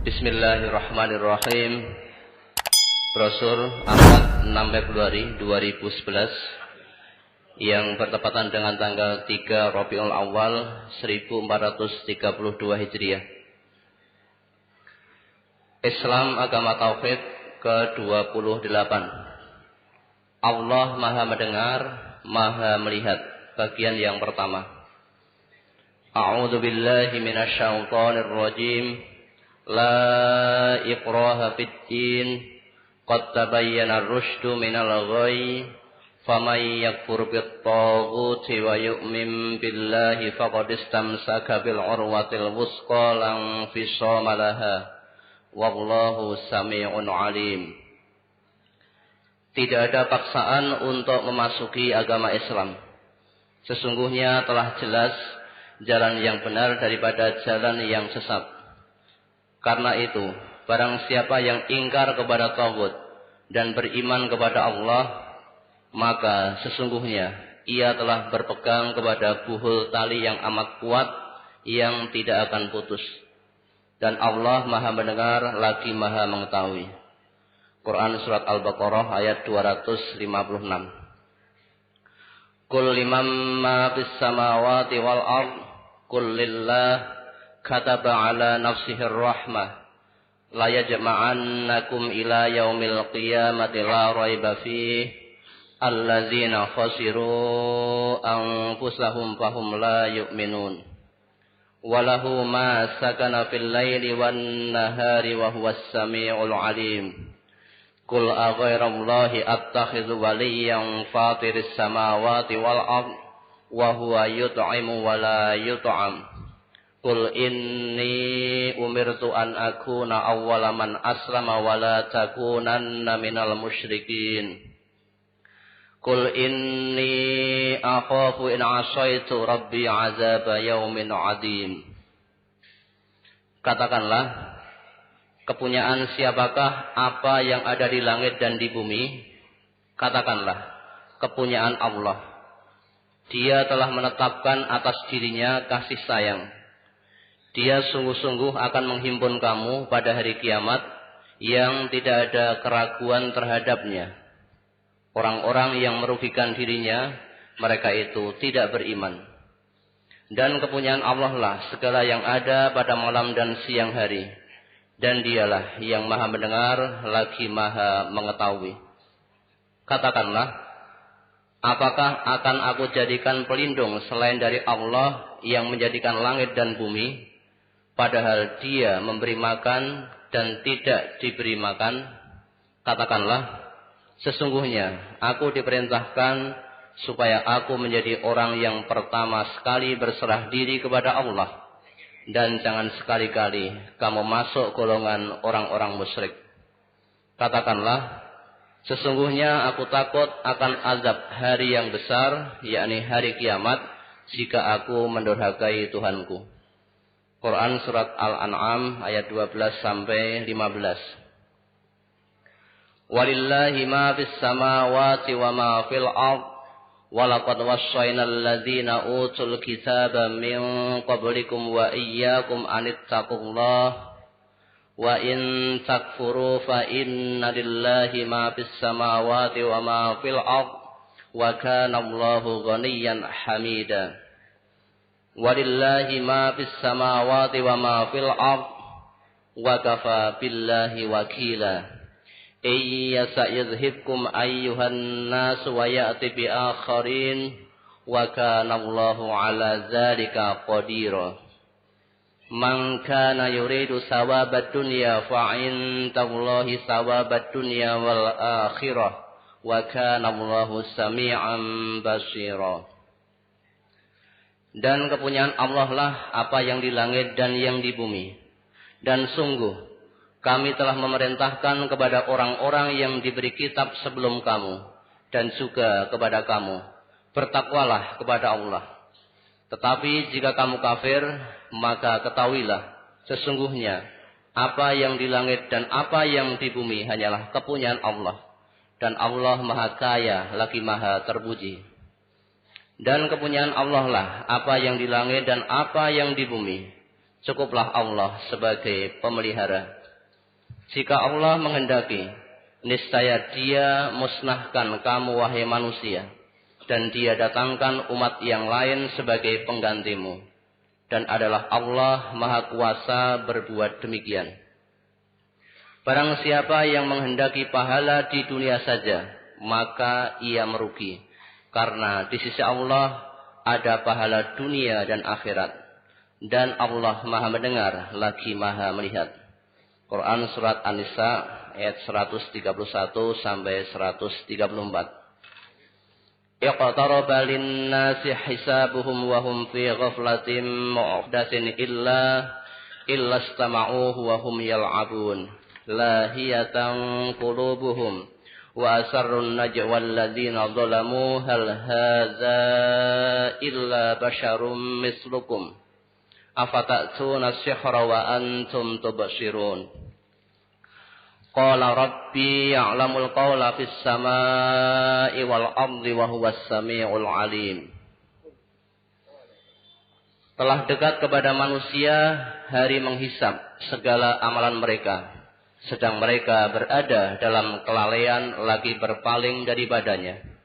Bismillahirrahmanirrahim. Brosur Ahad 6 Februari 2011 yang bertepatan dengan tanggal 3 Rabiul Awal 1432 Hijriah. Islam agama tauhid ke-28. Allah Maha mendengar, Maha melihat. Bagian yang pertama. A'udzu billahi minasyaitonir rajim. La ikraha fid din. Qad tabayyana ar-rusydu minal ghayy. Faman yakfur bit-taghuti wa yu'min billahi faqad istamsaka bil 'urwatil wuthqa la infisama laha. Wallahu sami'un 'alim. Tidak ada paksaan untuk memasuki agama Islam. Sesungguhnya telah jelas jalan yang benar daripada jalan yang sesat. Karena itu, barang siapa yang ingkar kepada taghut dan beriman kepada Allah, maka sesungguhnya ia telah berpegang kepada buhul tali yang amat kuat yang tidak akan putus. Dan Allah Maha mendengar lagi Maha mengetahui. Quran Surat Al-Baqarah ayat 256. Qul liman ma fis samawati wal ard qul lillah kataba ala nafsihir rahmah la yajma'annakum ila yaumil qiyamati la raiba fihi allazina khasiru anfusahum fahum la yu'minun walahu ma sakana fil laili wan nahari wa huwas samiul alim. Qul aghairallahi attakhidhu waliyyan fatiris samawati wal ard wa huwa yut'imu wa la yut'am. Qul inni umirtu an akuna awwala man aslama wa la takunanna minal musyrikin. Qul inni akhafu in 'asaitu rabbi 'adzaba yaumin 'adzim. Katakanlah, kepunyaan siapakah apa yang ada di langit dan di bumi? Katakanlah, kepunyaan Allah. Dia telah menetapkan atas dirinya kasih sayang. Dia sungguh-sungguh akan menghimpun kamu pada hari kiamat yang tidak ada keraguan terhadapnya. Orang-orang yang merugikan dirinya, mereka itu tidak beriman. Dan kepunyaan Allah lah segala yang ada pada malam dan siang hari. Dan dialah yang Maha mendengar lagi Maha mengetahui. Katakanlah, apakah akan aku jadikan pelindung selain dari Allah yang menjadikan langit dan bumi, padahal Dia memberi makan dan tidak diberi makan? Katakanlah, sesungguhnya aku diperintahkan supaya aku menjadi orang yang pertama sekali berserah diri kepada Allah. Dan jangan sekali-kali kamu masuk golongan orang-orang musyrik. Katakanlah, sesungguhnya aku takut akan azab hari yang besar, yakni hari kiamat, jika aku mendurhakai Tuhanku. Quran Surat Al-An'am ayat 12-15. Walillahi ma fis samawati wa ma fil ard. Walaqad wassaynal ladzina utul kitaba min qablikum wa iyyakum anittaqullaha wa in takfuru fa inna lillahi ma fis samawati wa ma fil ard wa kana Allahu ghaniyyan hamida. Walillahi ma fis samawati wa ma fil ard wa kafa billahi wakila. Iyasa yadhibkum ayyuhan nas wa ya'ti bi akharin wa kana Allahu ala dzalika qadira. Man kana yuridu sawabad dunya fa indallahi sawabad dunya wal akhirah wa kana Allahu sami'an basira. Dan kepunyaan Allah lah apa yang di langit dan yang di bumi. Dan sungguh kami telah memerintahkan kepada orang-orang yang diberi kitab sebelum kamu dan juga kepada kamu, bertakwalah kepada Allah. Tetapi jika kamu kafir, maka ketahuilah, sesungguhnya apa yang di langit dan apa yang di bumi hanyalah kepunyaan Allah. Dan Allah Maha Kaya lagi Maha terpuji. Dan kepunyaan Allah lah apa yang di langit dan apa yang di bumi. Cukuplah Allah sebagai pemelihara. Jika Allah menghendaki, niscaya Dia musnahkan kamu wahai manusia, dan Dia datangkan umat yang lain sebagai penggantimu. Dan adalah Allah Maha Kuasa berbuat demikian. Barang siapa yang menghendaki pahala di dunia saja, maka ia merugi. Karena di sisi Allah ada pahala dunia dan akhirat. Dan Allah Maha mendengar lagi Maha melihat. Quran surat An-Nisa ayat 131 sampai 134. Iqtaraba lin-nasi hisabuhum wa hum fi ghaflatin mu'datin illa istama'uhu wa hum yal'abun lahiyatan qulubuhum wa asarrun najwa alladhina zalamu hal hadza illa basyarum mislukum afata'tuna as-sihra wa antum tubsirun. Qala rabbi ya'lamul qawla fis samai wal ardi wa huwas samiul alim. Telah dekat kepada manusia hari menghisab segala amalan mereka, sedang mereka berada dalam kelalaian lagi berpaling daripadanya.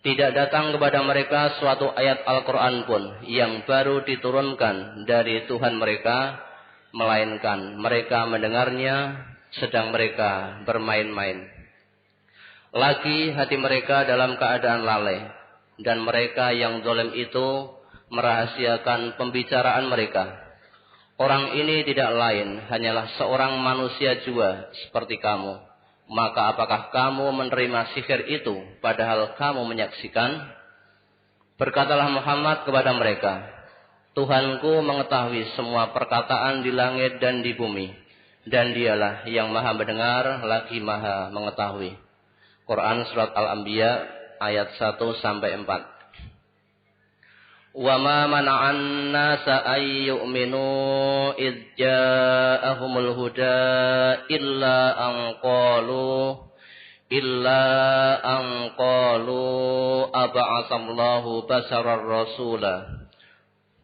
Tidak datang kepada mereka suatu ayat Al-Quran pun yang baru diturunkan dari Tuhan mereka, melainkan mereka mendengarnya sedang mereka bermain-main. Lagi hati mereka dalam keadaan lalai, dan mereka yang zalim itu merahasiakan pembicaraan mereka. Orang ini tidak lain hanyalah seorang manusia jua seperti kamu. Maka apakah kamu menerima sihir itu padahal kamu menyaksikan? Berkatalah Muhammad kepada mereka, Tuhanku mengetahui semua perkataan di langit dan di bumi, dan Dialah yang Maha mendengar lagi Maha mengetahui. Quran surat Al-Anbiya ayat 1 sampai 4. Wa ma mana'an nasa ay yu'minu idh ja'ahumul huda illa an qalu ab'atsallahu basarar rasula.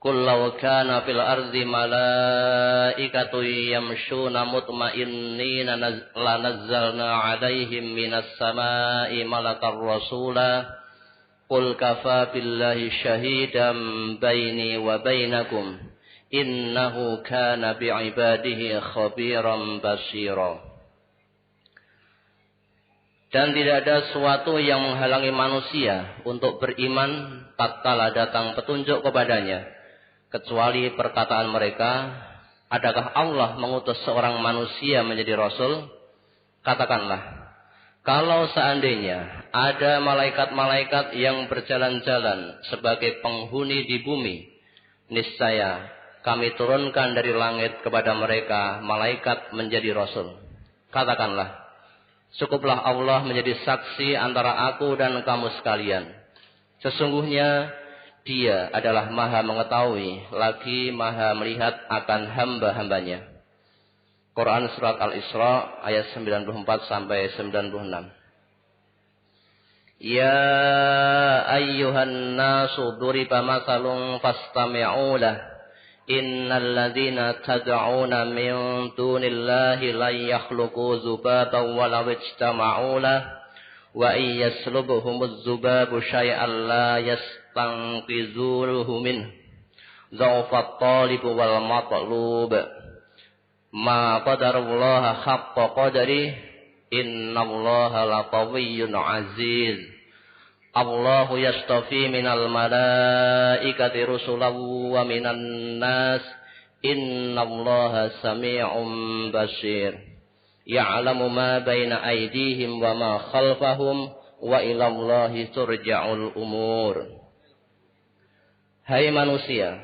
Qul law kana fil ardi malaikatun yamshuna mutma'innina lanazzalna 'alaihim minas sama'i malakar rasula. Qul kafa billahi syahidan baini wa bainakum innahu kana bi'ibadihi khabiran basira. Dan tidak ada sesuatu yang menghalangi manusia untuk beriman tatkala datang petunjuk kepadanya, kecuali perkataan mereka, adakah Allah mengutus seorang manusia menjadi rasul? Katakanlah, kalau seandainya ada malaikat-malaikat yang berjalan-jalan sebagai penghuni di bumi, niscaya kami turunkan dari langit kepada mereka malaikat menjadi rasul. Katakanlah, cukuplah Allah menjadi saksi antara aku dan kamu sekalian. Sesungguhnya Dia adalah Maha mengetahui lagi Maha melihat akan hamba-hambanya. Quran surat Al-Isra ayat 94 sampai 96. Ya ayyuhan nasu duriba mathalun fastami'u lah. Innal ladzina tad'una min dunillahi la yakhluqu dzubatan walau ijtama'u lah. Wa in yaslubhumuz dzubabu syai'an la yastanqizuhu min. Dza'fat talibu wal matlub. Ma qadarullaha haqqa qadri innallaha laqawiyyun aziz. Allahu yastafi minal malaikati rusulan wa minan nas innallaha sami'un basir. Ya'lamu ma baina aydihim wa ma khalfahum wa ilallahi turja'ul umur. Hai manusia,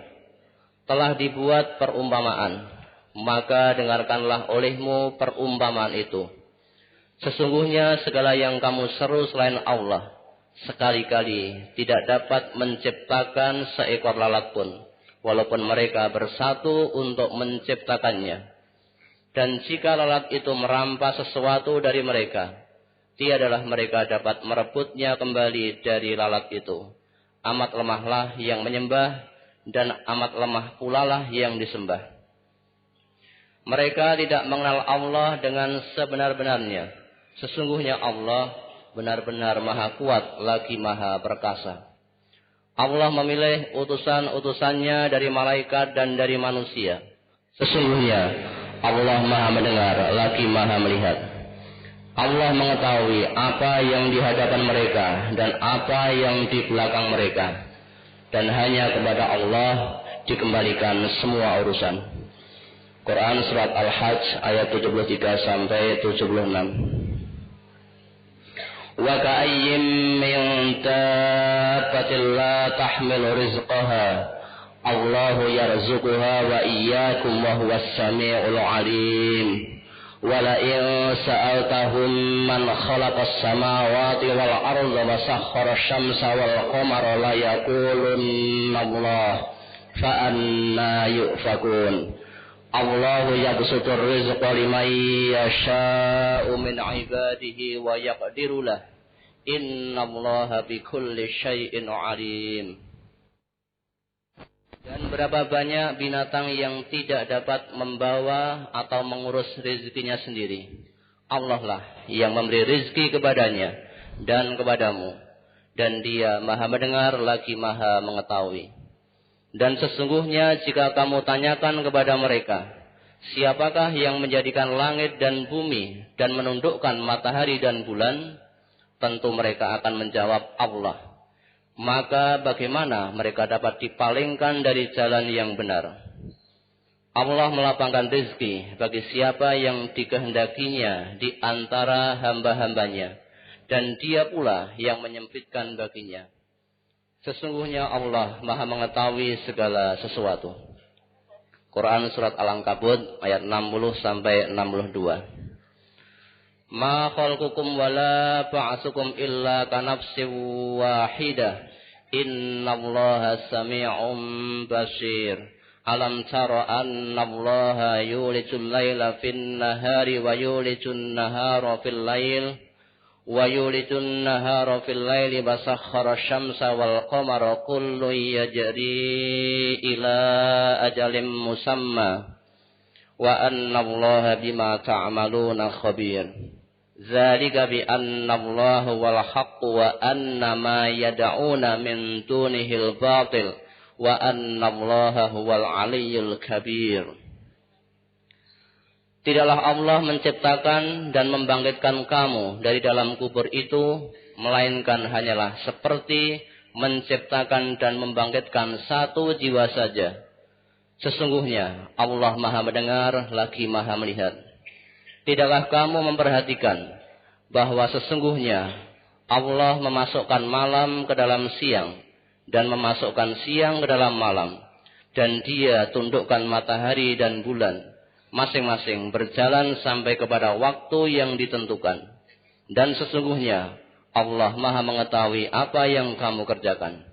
telah dibuat perumpamaan, maka dengarkanlah olehmu perumpamaan itu. Sesungguhnya segala yang kamu seru selain Allah, sekali-kali tidak dapat menciptakan seekor lalat pun, walaupun mereka bersatu untuk menciptakannya. Dan jika lalat itu merampas sesuatu dari mereka, tiadalah mereka dapat merebutnya kembali dari lalat itu. Amat lemahlah yang menyembah, dan amat lemah pula lah yang disembah. Mereka tidak mengenal Allah dengan sebenar-benarnya. Sesungguhnya Allah benar-benar maha kuat lagi maha perkasa. Allah memilih utusan-utusannya dari malaikat dan dari manusia. Sesungguhnya Allah maha mendengar lagi maha melihat. Allah mengetahui apa yang di hadapan mereka dan apa yang di belakang mereka. Dan hanya kepada Allah dikembalikan semua urusan. Quran surat Al-Hajj ayat 73 sampai 76. Wa ka'ayyim min dabbatin la tahmilu rizqaha Allahu yarzuquha wa iyyakum wa huwas sami'ul 'alim. Wa la in sa'altahum man khalaqas samawati wal arda wa sakhkhara asy-syamsa wal qamara la yaqulunna Allah fa anna yufakun. Allahu yabsutur rizqa liman yasha'u min 'ibadihi wa yaqdiru lahu. Innallaha bikulli syai'in 'alim. Dan berapa banyak binatang yang tidak dapat membawa atau mengurus rezekinya sendiri. Allah lah yang memberi rezeki kepadanya dan kepadamu. Dan Dia maha mendengar lagi maha mengetahui. Dan sesungguhnya jika kamu tanyakan kepada mereka, siapakah yang menjadikan langit dan bumi dan menundukkan matahari dan bulan? Tentu mereka akan menjawab Allah. Maka bagaimana mereka dapat dipalingkan dari jalan yang benar? Allah melapangkan rezeki bagi siapa yang dikehendakinya di antara hamba-hambanya. Dan Dia pula yang menyempitkan baginya. Sesungguhnya Allah maha mengetahui segala sesuatu. Quran surat Al-Ankabut ayat 60 sampai 62. Ma khalqukum wala ba'atsukum illa kanafsin wahidah. Innallaha sami'un basir. Alam tara annallaha yulijul laila fin nahari wa yulijun nahara fil lail. Wa yulijun nahara fil laili wa sakhkhara asy-syamsa wal qamara kullun yajri ila ajalin musamma wa annallaha bima ta'maluna khabir. Dzalika bi annallaha wal haqqu wa anna ma yad'una min dunihil batil wa annallaha huwal aliyyul kabir. Tidaklah Allah menciptakan dan membangkitkan kamu dari dalam kubur itu, melainkan hanyalah seperti menciptakan dan membangkitkan satu jiwa saja. Sesungguhnya Allah maha mendengar lagi maha melihat. Tidakkah kamu memperhatikan bahwa sesungguhnya Allah memasukkan malam ke dalam siang dan memasukkan siang ke dalam malam, dan Dia tundukkan matahari dan bulan masing-masing berjalan sampai kepada waktu yang ditentukan. Dan sesungguhnya Allah maha mengetahui apa yang kamu kerjakan.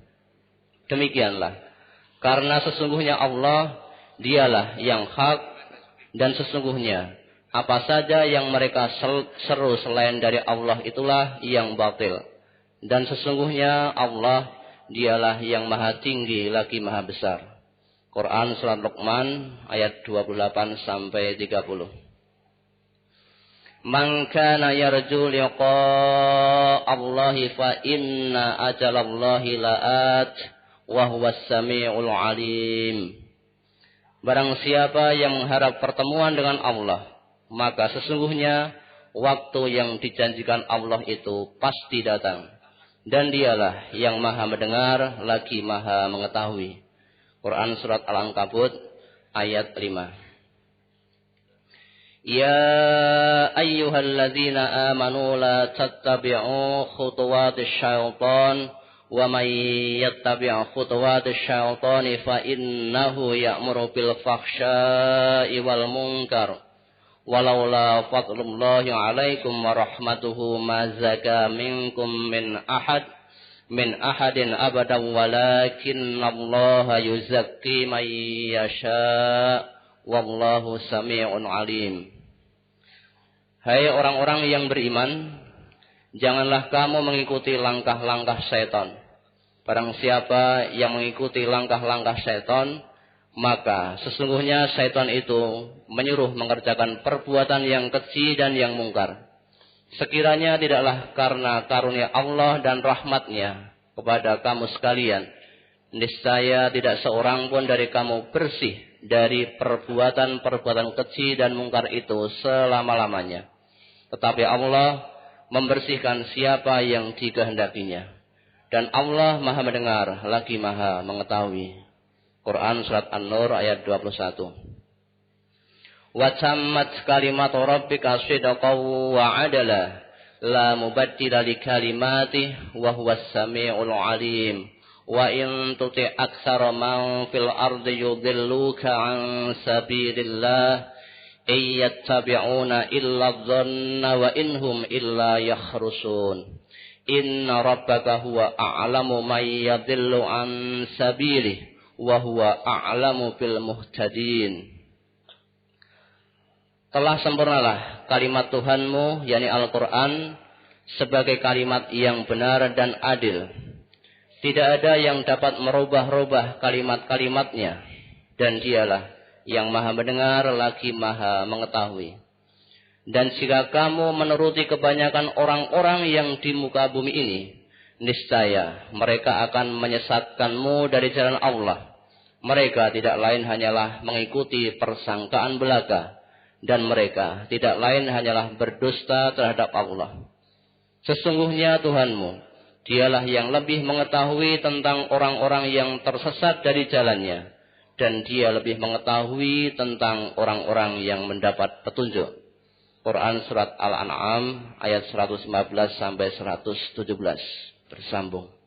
Demikianlah, karena sesungguhnya Allah Dialah yang hak, dan sesungguhnya apa saja yang mereka seru selain dari Allah itulah yang batil. Dan sesungguhnya Allah Dialah yang maha tinggi lagi maha besar. Quran surat Luqman ayat 28 sampai 30. Man kana yarju liqa'a Allahi fa inna ajalallahi la'at wa huwas sami'ul 'alim. Barang siapa yang mengharap pertemuan dengan Allah, maka sesungguhnya waktu yang dijanjikan Allah itu pasti datang. Dan Dialah yang maha mendengar lagi maha mengetahui. Quran surat Al-Ankabut ayat 5. Ya ayyuhalladzina amanu la tattabi'u khutuwatis syaitan wa may yattabi' khutuwatis syaitani fa innahu ya'muru bil fahsya'i wal munkar. Walaula fadlullahi 'alaikum wa rahmatuhu ma zaka minkum min ahadin abadan walakinallaha yuzakki man yasha wallahu sami'un alim. Hai orang-orang yang beriman, janganlah kamu mengikuti langkah-langkah syaitan. Barang siapa yang mengikuti langkah-langkah syaitan, Maka sesungguhnya syaitan itu menyuruh mengerjakan perbuatan yang keji dan yang mungkar. Sekiranya tidaklah karena karunia Allah dan rahmatnya kepada kamu sekalian, niscaya tidak seorang pun dari kamu bersih dari perbuatan-perbuatan keji dan mungkar itu selama-lamanya. Tetapi Allah membersihkan siapa yang dikehendakinya. Dan Allah Maha mendengar lagi Maha mengetahui. Quran Surat An-Nur ayat 21. Wa tammat kalimatu rabbika sidqan wa adala la mubaddila li kalimatihi wa huwas samiul alim. Wa in tuti aktsara man fil ardi yudilluka an sabilillah iyattabi'una illa dhanna wa inhum illa yakhrusun. Inna rabbaka huwa a'lamu man yadillu an sabilihi wa huwa a'lamu bil muhtadin. Telah sempurnalah kalimat Tuhanmu, yakni Al-Quran, sebagai kalimat yang benar dan adil. Tidak ada yang dapat merubah-rubah kalimat-kalimatnya. Dan dialah yang Maha mendengar lagi Maha mengetahui. Dan jika kamu menuruti kebanyakan orang-orang yang di muka bumi ini, niscaya mereka akan menyesatkanmu dari jalan Allah. Mereka tidak lain hanyalah mengikuti persangkaan belaka. Dan mereka tidak lain hanyalah berdusta terhadap Allah. Sesungguhnya Tuhanmu, Dialah yang lebih mengetahui tentang orang-orang yang tersesat dari jalannya. Dan Dia lebih mengetahui tentang orang-orang yang mendapat petunjuk. Quran Surat Al-An'am ayat 115 sampai 117 bersambung.